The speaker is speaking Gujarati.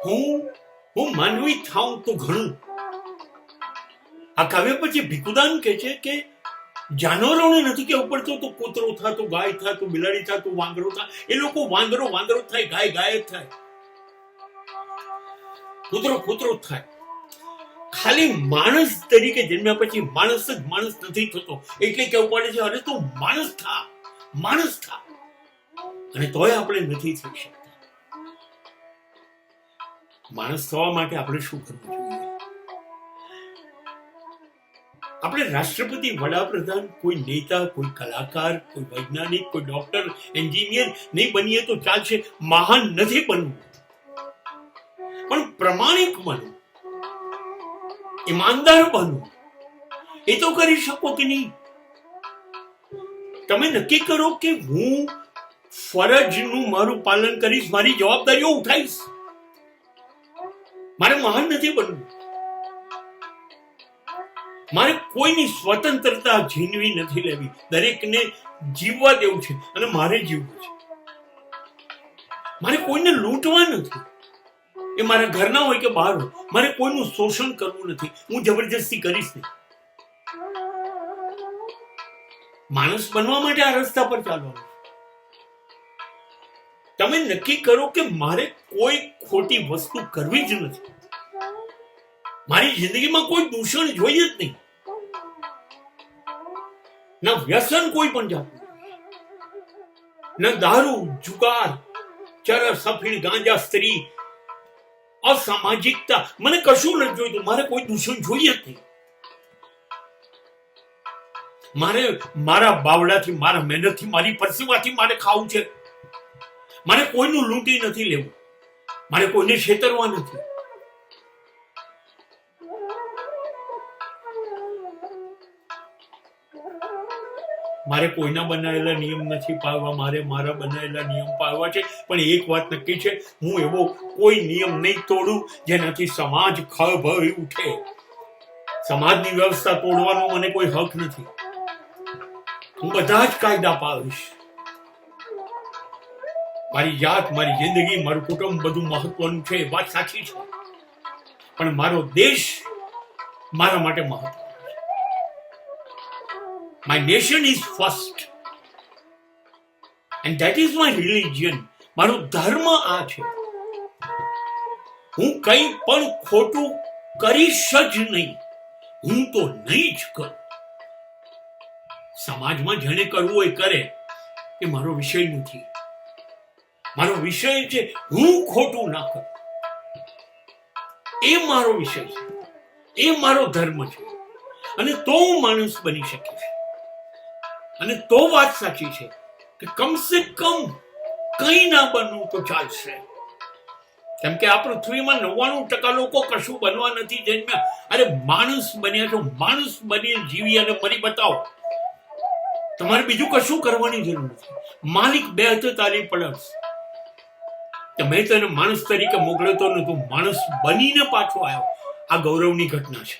હું માનવી થાઉં તો ઘણું. આ કાવ્ય પછી ભીખુદાન કહે છે કે જાનવરોને નથી કહેવું પડતું તો કૂતરો થા, તો ગાય થા, તો બિલાડી થા, તો વાંદરો થા. એ લોકો વાંદરો થાય, ગાય જ થાય, કૂતરો થાય. ખાલી માણસ તરીકે જન્મ્યા પછી માણસ જ માણસ નથી થતો એટલે કેવું પડે છે અરે તું માણસ થા. અને તોય આપણે નથી થઈ શકતા. માણસ થવા માટે આપણે શું કરવું જોઈએ? આપણે રાષ્ટ્રપતિ, વડાપ્રધાન, કોઈ નેતા, કોઈ કલાકાર, કોઈ વૈજ્ઞાનિક, કોઈ ડોક્ટર, એન્જિનિયર નહીં બનીએ તો ચાલશે. મહાન નથી બનવું, પણ પ્રમાણિક બનવું, ઈમાનદાર બનવું એ તો કરી શકો કે નહીં? તમે નક્કી કરો કે હું ફરજનું મારું પાલન કરીશ, મારી જવાબદારીઓ ઉઠાવીશ. મારે મહાન નથી બનવું, મારે કોઈની સ્વતંત્રતા છીનવી નથી લેવી. દરેકને જીવવા દેવું છે અને મારે જીવવું છે. મારે કોઈને લૂંટવા નથી, એ મારા ઘરના હોય કે બહાર હોય. મારે કોઈનું શોષણ કરવું નથી, હું જબરજસ્તી કરીશ નહીં. માણસ બનવા માટે આ રસ્તા પર ચાલવાનું. તમે નક્કી કરો કે મારે કોઈ ખોટી વસ્તુ કરવી જ નથી. મારી જિંદગીમાં કોઈ દૂષણ જોઈએ જ નહીં, ના વ્યસન કોઈ પણ જાતનું, ના દારૂ, જુગાર, ચરસ, અફીણ, ગાંજા, સ્ત્રી, અસામાજિકતા, મને કશું નથી જોઈતું. મારે કોઈ દૂષણ જોઈએ જ નહીં. મારે મારા બાવડાથી, મારા મહેનતથી, મારી પરસેવાથી મારે ખાવું છે. મારે કોઈનું લૂંટી નથી લેવું, મારે કોઈને છેતરવા નથી. મારે કોઈના બનાવેલા નિયમ નથી પાળવા, મારે મારા બનાવેલા નિયમ પાળવા છે. પણ એક વાત નક્કી છે, હું એવો કોઈ નિયમ નહીં તોડું જેનાથી સમાજ ખળભળી ઉઠે. સમાજની વ્યવસ્થા તોડવાનો મને કોઈ હક નથી. હું બધા જ કાયદા પાળીશ. મારી જાત, મારી જિંદગી, મારું કુટુંબ બધું મહત્વનું છે, વાત સાચી છે, પણ મારો દેશ મારા માટે મહત્વ. My nation is first and that is my religion. મારો ધર્મ આ છે. હું કંઈ પણ ખોટું કરીશ જ નહીં, હું તો નહીં જ કરું. સમાજમાં જેને કરવું હોય કરે, એ મારો વિષય નથી. મારો વિષય છે હું ખોટું ના કરું. એ મારો વિષય છે, એ મારો ધર્મ છે. અને તો હું માણસ બની શકીશ. અને તો વાત સાચી છે કે કમસે કમ કંઈ ના બનવું તો ચાલશે. કેમ કે આ પૃથ્વીમાં 99% લોકો કશું બનવા નથી જન્મ્યા. અરે માણસ બન્યા છો, માણસ બની જીવી અને મરી બતાવો. તમારે બીજું કશું કરવાની જરૂર નથી. માલિક બે હાથે તાલી પડશે કે મેં તને માણસ તરીકે મોકલ્યો તો તું માણસ બનીને પાછો આવ્યો. આ ગૌરવની ઘટના છે.